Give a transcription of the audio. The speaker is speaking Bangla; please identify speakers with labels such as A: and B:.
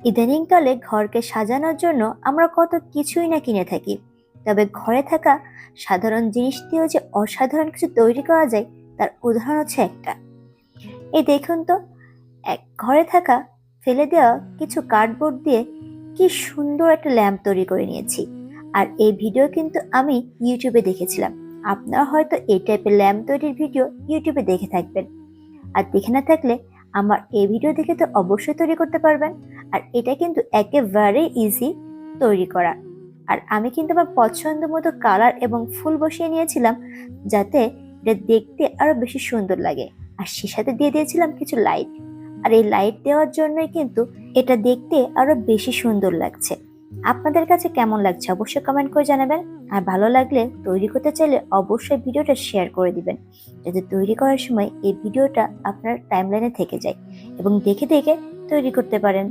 A: ইদানিংকালে ঘরকে সাজানোর জন্য আমরা কত কিছুই না কিনে থাকি, তবে ঘরে থাকা সাধারণ জিনিস দিয়েও যে অসাধারণ কিছু তৈরি করা যায় তার উদাহরণ হচ্ছে একটা। এই দেখুন তো, এক ঘরে থাকা ফেলে দেওয়া কিছু কার্ডবোর্ড দিয়ে কি সুন্দর একটা ল্যাম্প তৈরি করে নিয়েছি। আর এই ভিডিও কিন্তু আমি ইউটিউবে দেখেছিলাম। আপনারা হয়তো এই টাইপের ল্যাম্প তৈরির ভিডিও ইউটিউবে দেখে থাকবেন, আর দেখে না থাকলে আমার এই ভিডিও দেখে তো অবশ্যই তৈরি করতে পারবেন। আর এটা কিন্তু একেবারে ইজি তৈরি করা। আর আমি কিন্তু আমার পছন্দ মতো কালার এবং ফুল বসিয়ে নিয়েছিলাম, যাতে এটা দেখতে আরো বেশি সুন্দর লাগে। আর সে সাথে দিয়ে দিয়েছিলাম কিছু লাইট। আর এই লাইট দেওয়ার জন্যই কিন্তু এটা দেখতে আরো বেশি সুন্দর লাগছে। আপনাদের কাছে কেমন লাগছে অবশ্যই কমেন্ট করে জানাবেন। আর ভালো লাগলে তৈরি করতে চাইলে অবশ্যই ভিডিওটা শেয়ার করে দিবেন, যাতে তৈরি করার সময় এই ভিডিওটা আপনার টাইমলাইনে থেকে যায় এবং দেখে দেখে তৈরি করতে পারেন।